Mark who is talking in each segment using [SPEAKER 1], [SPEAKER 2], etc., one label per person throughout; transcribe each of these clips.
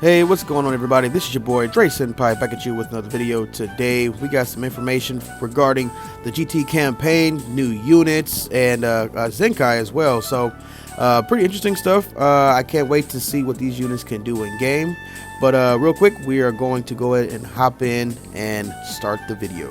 [SPEAKER 1] Hey, what's going on, everybody? This is your boy Dre Senpai back at you with another video. Today we got some information regarding the GT campaign, new units, and Zenkai as well. So pretty interesting stuff. I can't wait to see what these units can do in game. But real quick, we are going to go ahead and hop in and start the video.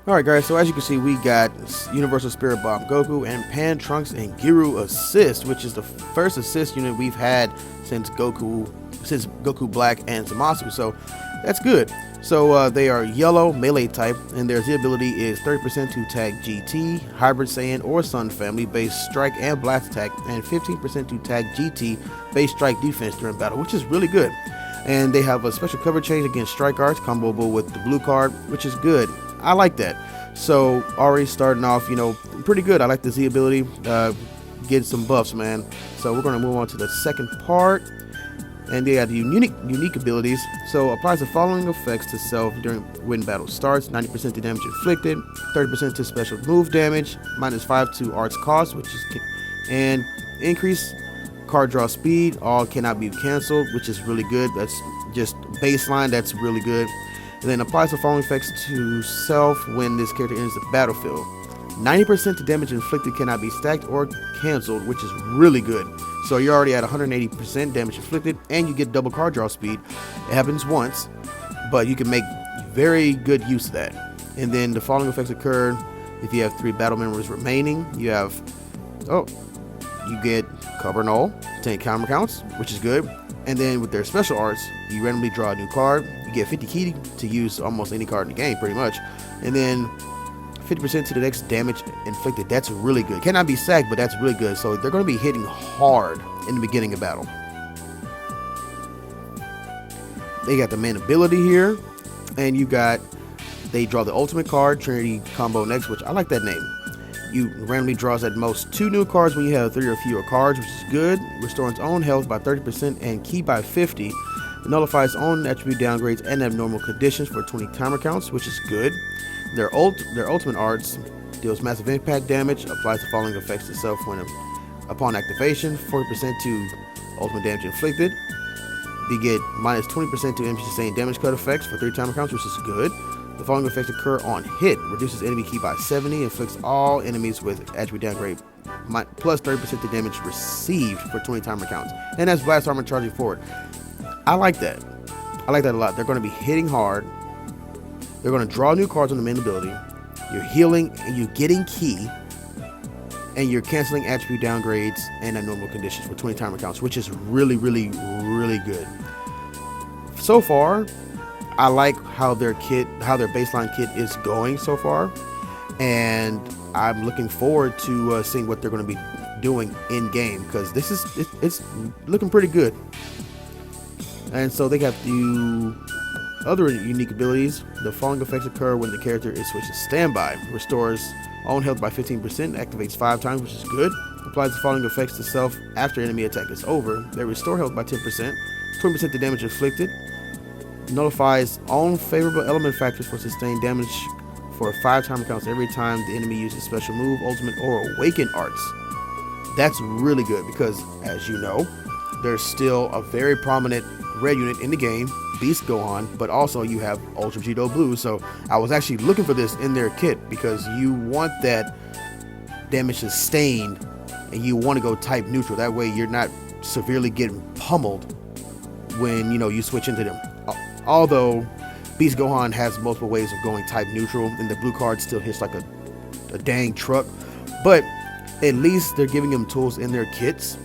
[SPEAKER 1] Alright guys, so as you can see, we got Universal Spirit Bomb Goku and Pan Trunks and Giru Assist, which is the first assist unit we've had since Goku Black and Zamasu, so that's good. So they are yellow melee type, and their Z ability is 30% to tag GT, Hybrid Saiyan or Sun Family base strike and blast attack, and 15% to tag GT base strike defense during battle, which is really good. And they have a special cover change against strike arts, comboable with the blue card, which is good. I like that. So already starting off, pretty good. I like the Z ability, getting some buffs, man. So we're going to move on to the second part, and they have unique abilities. So applies the following effects to self during when battle starts: 90% to damage inflicted, 30% to special move damage, -5 to arts cost, and increase card draw speed. All cannot be canceled, which is really good. That's just baseline. That's really good. And then applies the following effects to self when this character enters the battlefield. 90% to damage inflicted cannot be stacked or canceled, which is really good. So you're already at 180% damage inflicted, and you get double card draw speed. It happens once, but you can make very good use of that. And then the following effects occur if you have 3 battle members remaining. You have, you get cover null, 10 counter counts, which is good. And then with their special arts, you randomly draw a new card. You get 50 key to use almost any card in the game, pretty much. And then 50% to the next damage inflicted. That's really good. Cannot be sacked, but that's really good. So they're going to be hitting hard in the beginning of battle. They got the main ability here, and they draw the ultimate card, Trinity Combo next, which I like that name. You randomly draws at most 2 new cards when you have 3 or fewer cards, which is good. Restores its own health by 30% and ki by 50. Nullifies own attribute downgrades and abnormal conditions for 20 timer counts, which is good. Their ultimate arts deals massive impact damage. Applies the following effects to self upon activation: 40% to ultimate damage inflicted. You get -20% to enemy sustained damage cut effects for 3 timer counts, which is good. The following effects occur on hit: reduces enemy ki by 70, inflicts all enemies with attribute downgrade plus 30% to damage received for 20 timer counts, and that's blast armor charging forward. I like that. I like that a lot. They're going to be hitting hard. They're going to draw new cards on the main ability. You're healing and you're getting ki, and you're canceling attribute downgrades and abnormal conditions for 20 timer counts, which is really, really, really good. So far, I like how their baseline kit is going so far, and I'm looking forward to seeing what they're going to be doing in game, because it's looking pretty good. And so they have the other unique abilities. The following effects occur when the character is switched to standby. Restores own health by 15%, activates 5 times, which is good. Applies the following effects to self after enemy attack is over. They restore health by 10%, 20% to damage inflicted. Nullifies all favorable element factors for sustained damage for 5 timer counts every time the enemy uses special move, ultimate, or awaken arts. That's really good because, as you know, there's still a very prominent red unit in the game, Beast Gohan, but also you have Ultra Vegito Blue. So I was actually looking for this in their kit because you want that damage sustained and you want to go type neutral. That way you're not severely getting pummeled when you switch into them. Although Beast Gohan has multiple ways of going type neutral, and the blue card still hits like a dang truck. But at least they're giving them tools in their kits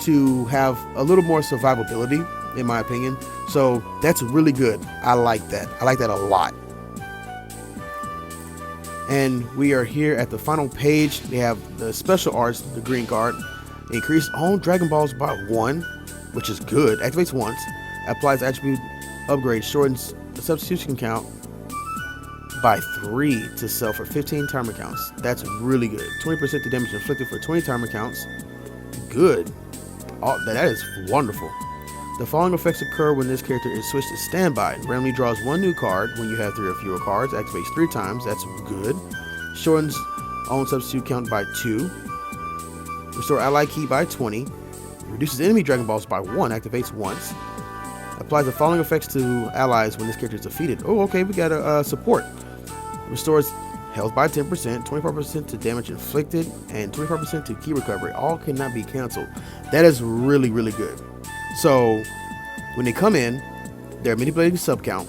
[SPEAKER 1] to have a little more survivability, in my opinion. So that's really good. I like that. I like that a lot. And we are here at the final page. They have the special arts, the green card. Increase all Dragon Balls by 1, which is good. Activates once. Applies attribute upgrade. Shortens the substitution count by 3 to self for 15 timer counts. That's really good. 20% to damage inflicted for 20 timer counts. Good. That is wonderful. The following effects occur when this character is switched to standby. Randomly draws 1 new card when you have 3 or fewer cards. Activates 3 times. That's good. Shortens own substitute count by 2. Restore ally key by 20. Reduces enemy Dragon Balls by 1. Activates once. Applies the following effects to allies when this character is defeated. Oh, okay, we got a support. Restores health by 10%, 24% to damage inflicted, and 24% to key recovery. All cannot be canceled. That is really, really good. So when they come in, they're manipulating sub count.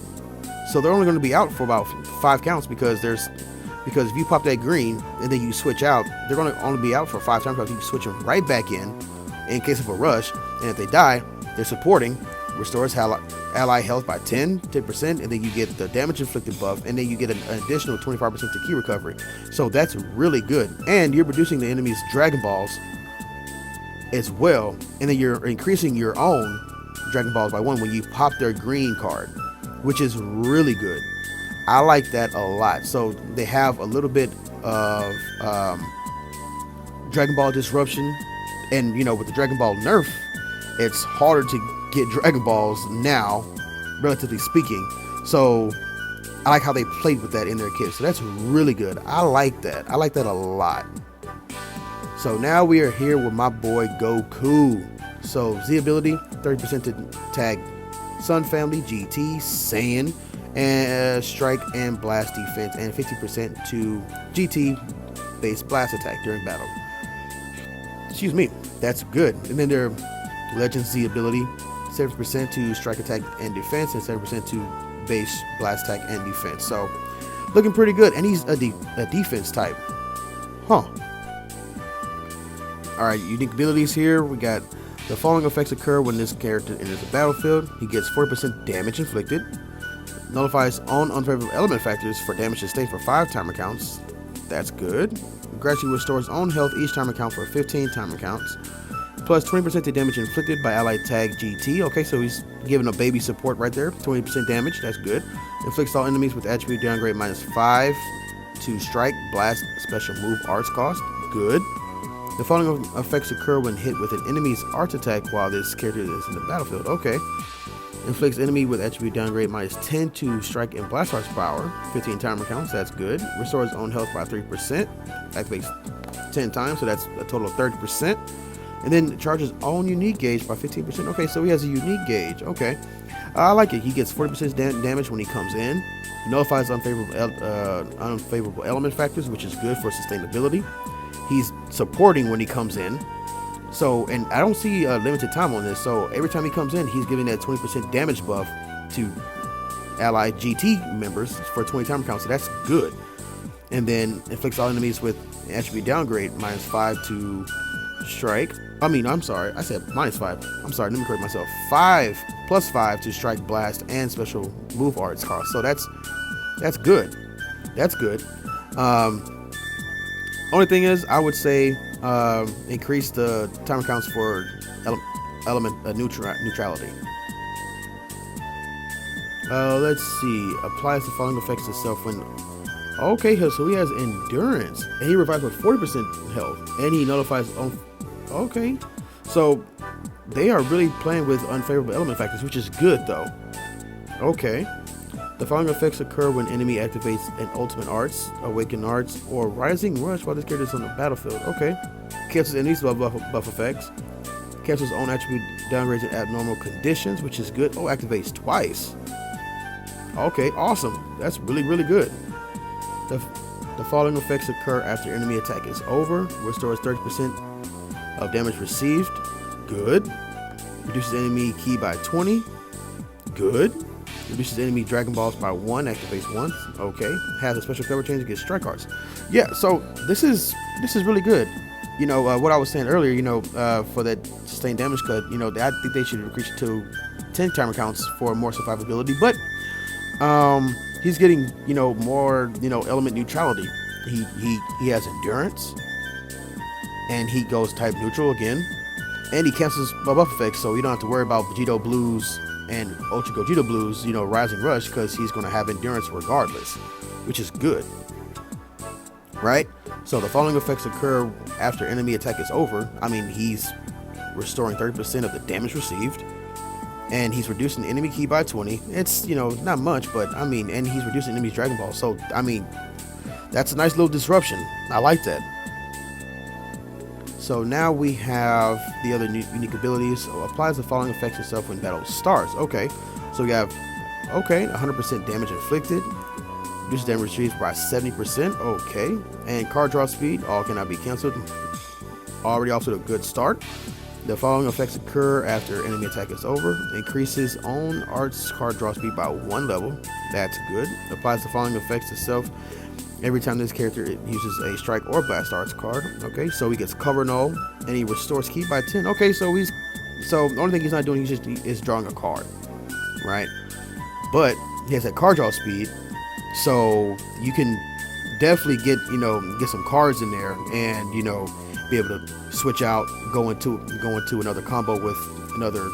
[SPEAKER 1] So they're only going to be out for about 5 counts because if you pop that green and then you switch out, they're going to only be out for 5 times because you can switch them right back in case of a rush. And if they die, they're supporting. Restores ally health by 10%, and then you get the damage inflicted buff, and then you get an additional 25% to key recovery. So that's really good. And you're reducing the enemy's Dragon Balls as well, and then you're increasing your own Dragon Balls by 1 when you pop their green card, which is really good. I like that a lot. So they have a little bit of Dragon Ball disruption, and with the Dragon Ball nerf, it's harder to get Dragon Balls now, relatively speaking. So I like how they played with that in their kit. So that's really good. I like that. I like that a lot. So now we are here with my boy Goku. So Z ability, 30% to tag Sun Family, GT, Saiyan, and Strike and Blast defense, and 50% to GT base blast attack during battle. Excuse me. That's good. And then their Legend Z ability, 70% to strike attack and defense, and 70% to base blast attack and defense. So looking pretty good. And he's a defense type. Huh. Alright, unique abilities here. We got the following effects occur when this character enters the battlefield. He gets 40% damage inflicted. Nullifies all unfavorable element factors for damage sustained for 5 timer counts. That's good. Gradually restores own health each timer count for 15 timer counts. Plus 20% to damage inflicted by allied tag GT. Okay, so he's giving a baby support right there. 20% damage, that's good. Inflicts all enemies with attribute downgrade -5 to strike, blast, special move, arts cost. Good. The following effects occur when hit with an enemy's arts attack while this character is in the battlefield. Okay. Inflicts enemy with attribute downgrade -10 to strike and blast arts power. 15 timer counts, that's good. Restores own health by 3%. Activates 10 times, so that's a total of 30%. And then charges own unique gauge by 15%. Okay, so he has a unique gauge. Okay. I like it. He gets 40% damage when he comes in. Nullifies unfavorable element factors, which is good for sustainability. He's supporting when he comes in. So, and I don't see a limited time on this. So every time he comes in, he's giving that 20% damage buff to allied GT members for 20 timer counts. So that's good. And then inflicts all enemies with attribute downgrade -5 to strike. I'm sorry. I said -5. I'm sorry. Let me correct myself. 5 plus 5 to strike, blast, and special move arts cost. So that's good. That's good. Only thing is, I would say increase the timer counts for element neutrality. Let's see. Applies the following effects to self when. Okay, so he has endurance, and he revives with 40% health, and he nullifies. Okay, so they are really playing with unfavorable element factors, which is good though. Okay. The following effects occur when enemy activates an ultimate arts, awakened arts, or rising rush while this character is on the battlefield. Okay. Cancels enemies buff effects. Cancels own attribute downgrades in abnormal conditions, which is good. Oh, activates twice. Okay, awesome. That's really, really good. The following effects occur after enemy attack is over. Restores 30% of damage received. Good. Reduces enemy ki by 20. Good. Reduces enemy Dragon Balls by 1, activates once. Okay. Has a special cover change against strike arts. Yeah, so this is really good. You know, what I was saying earlier, you know, for that sustained damage cut, you know, I think they should increase it to 10 timer counts for more survivability. But he's getting, you know, more, you know, element neutrality. He has endurance, and he goes type neutral again, and he cancels buff effects, so you don't have to worry about Vegito Blues and Ultra Gogeta Blues, you know, Rising Rush, because he's going to have endurance regardless, which is good, right? So the following effects occur after enemy attack is over. I mean, he's restoring 30% of the damage received, and he's reducing enemy ki by 20. It's, you know, not much, but I mean, and he's reducing enemy's Dragon Ball. So, I mean, that's a nice little disruption. I like that. So now we have the other unique abilities. So applies the following effects itself when battle starts. Okay, so we have, okay, 100% damage inflicted. Reduces damage retrieved by 70%. Okay, and card draw speed, all cannot be canceled. Already off to a good start. The following effects occur after enemy attack is over. Increases own arts card draw speed by 1 level. That's good. Applies the following effects to self every time this character uses a strike or blast arts card. Okay, so he gets cover null, and he restores ki by 10. Okay, so the only thing he's not doing is drawing a card, right? But he has that card draw speed, so you can definitely get some cards in there, and you know, be able to switch out, go into another combo with another,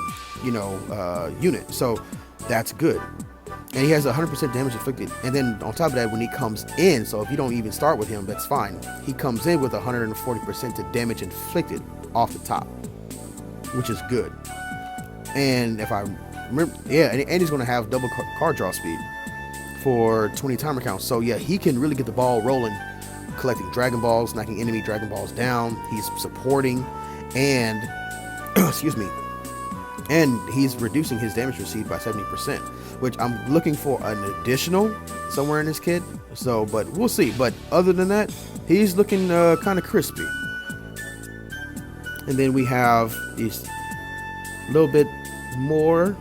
[SPEAKER 1] unit. So that's good. And he has 100% damage inflicted. And then on top of that, when he comes in, so if you don't even start with him, that's fine. He comes in with 140% to damage inflicted off the top, which is good. And if I remember, yeah, and he's going to have double card draw speed for 20 timer counts. So yeah, he can really get the ball rolling, collecting Dragon Balls, knocking enemy Dragon Balls down. He's supporting, and excuse me, and he's reducing his damage received by 70%, which I'm looking for an additional somewhere in this kit. So, but we'll see. But other than that, he's looking kind of crispy. And then we have these little bit more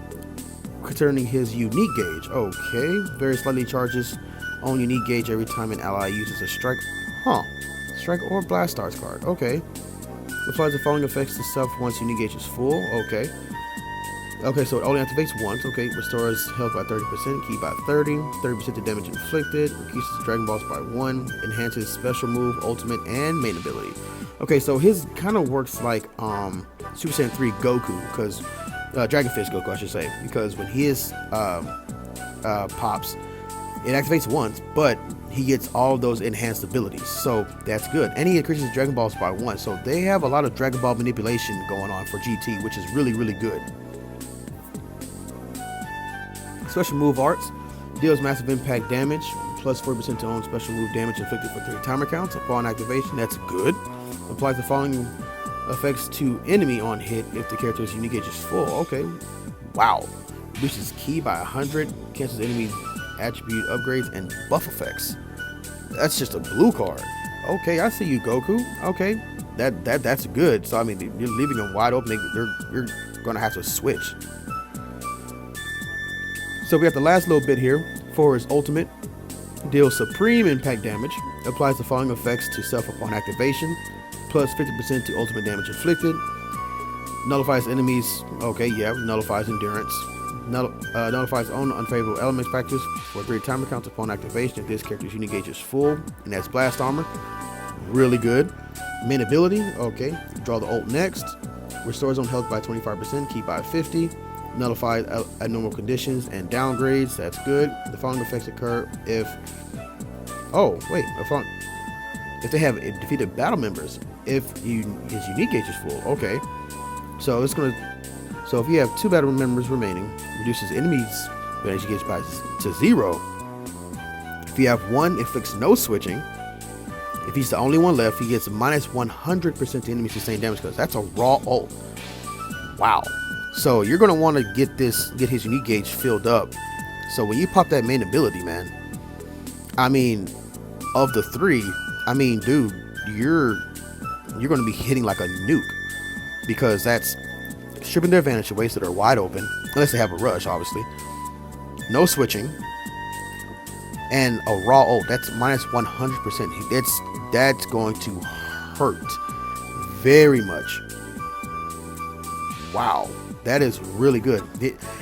[SPEAKER 1] concerning his unique gauge. Okay, very slightly charges on unique gauge every time an ally uses a strike. Strike or blast stars card. Okay. Applies the following effects to self once unique gauge is full. Okay, so it only activates once. Okay, restores health by 30%, ki by 30% to damage inflicted, increases Dragon Balls by 1, enhances special move, ultimate, and main ability. Okay, so his kind of works like Super Saiyan 3 Goku, because Dragonfish Goku, I should say, because when his pops, it activates once, but he gets all those enhanced abilities, so that's good. And he increases Dragon Balls by 1, so they have a lot of Dragon Ball manipulation going on for GT, which is really, really good. Special move arts deals massive impact damage, plus 40% to own special move damage inflicted for 3 timer counts upon activation. That's good. Applies the following effects to enemy on hit if the character's unique gauge is full. Okay, wow. Reduces ki by 100, cancels enemy attribute upgrades and buff effects. That's just a blue card. Okay, I see you, Goku. Okay, that's good. So I mean, you're leaving them wide open. You're gonna have to switch. So we got the last little bit here for his ultimate. Deals supreme impact damage. Applies the following effects to self upon activation. Plus 50% to ultimate damage inflicted. Nullifies enemies. Okay, yeah, nullifies endurance. Nullifies own unfavorable element factors for 3 timer counts upon activation if this character's unique gauge is full, and that's blast armor. Really good. Main ability. Okay, draw the ult next. Restores own health by 25%, ki by 50. nullify abnormal conditions and downgrades. That's good. The following effects occur if if they have defeated battle members. If his unique gauge is full. Okay. So if you have 2 battle members remaining, reduces enemies' energy gauge to 0. If you have 1, inflicts no switching. If he's the only one left, he gets minus 100% to enemy sustained damage, because that's a raw ult. Wow. So you're gonna want to get his unique gauge filled up. So when you pop that main ability, man, I mean, of the 3, I mean, dude, you're gonna be hitting like a nuke, because that's stripping their advantage away, so they're wide open, unless they have a rush, obviously. No switching. And a raw ult, that's minus 100%. That's going to hurt very much. Wow, that is really good.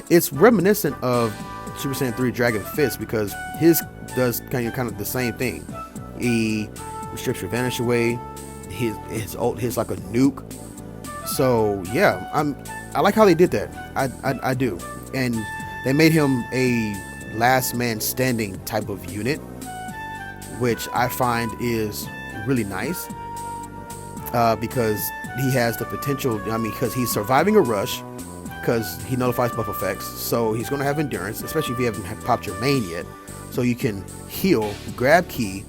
[SPEAKER 1] It's reminiscent of Super Saiyan 3 Dragon Fist, because his does kind of the same thing. He strips your advantage away. His ult hits like a nuke. So yeah, I like how they did that. I do. And they made him a last man standing type of unit, which I find is really nice, because he has the potential. I mean, because he's surviving a rush, because he nullifies buff effects, so he's going to have endurance, especially if you haven't popped your main yet. So you can heal, grab key,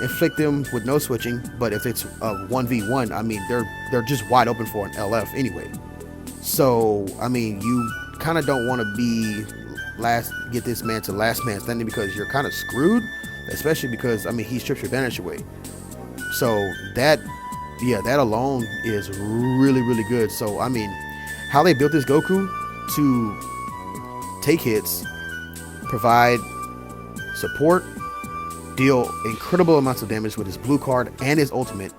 [SPEAKER 1] inflict them with no switching. But if it's a 1v1, I mean, they're just wide open for an LF anyway. So I mean, you kind of don't want to get this man to last man standing, because you're kind of screwed, especially because, I mean, he strips your advantage away. So that alone is really, really good. So I mean, how they built this Goku to take hits, provide support, deal incredible amounts of damage with his blue card and his ultimate.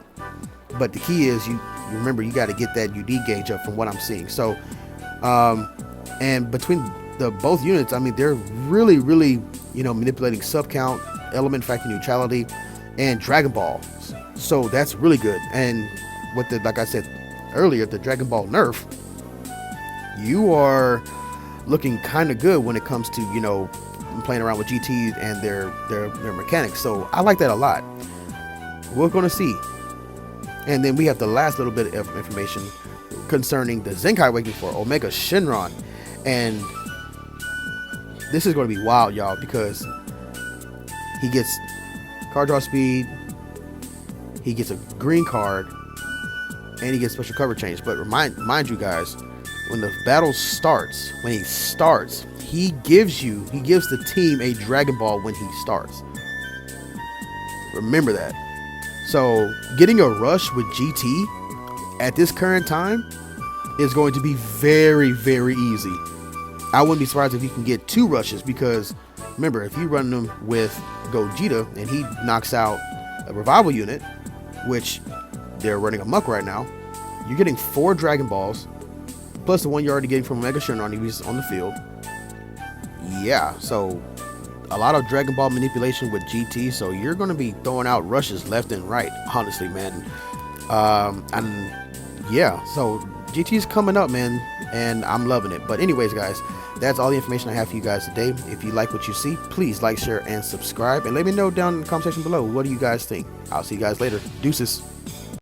[SPEAKER 1] But the key is, you remember, you got to get that UD gauge up, from what I'm seeing. So and between both units, I mean, they're really, really, manipulating sub count, element factor neutrality, and Dragonball. So that's really good. And with like I said earlier, the Dragonball nerf, you are looking kind of good when it comes to playing around with GTs and their mechanics. So I like that a lot. We're going to see. And then we have the last little bit of information concerning the Zenkai Awakening for Omega Shenron. And this is going to be wild, y'all, because he gets card draw speed, he gets a green card, and he gets special cover change. But mind you guys, when the battle starts, he gives the team a Dragon Ball when he starts. Remember that. So getting a rush with GT at this current time is going to be very, very easy. I wouldn't be surprised if you can get 2 rushes, because remember, if you run them with Gogeta and he knocks out a revival unit, which they're running amok right now, you're getting 4 Dragon Balls plus the one you're already getting from Omega Shenron if he's on the field. Yeah, so a lot of Dragon Ball manipulation with GT, so you're going to be throwing out rushes left and right, honestly, man. And yeah, so GT's coming up, man, and I'm loving it. But anyways, guys, that's all the information I have for you guys today. If you like what you see, please like, share, and subscribe, and let me know down in the comment section below, what do you guys think? I'll see you guys later. Deuces.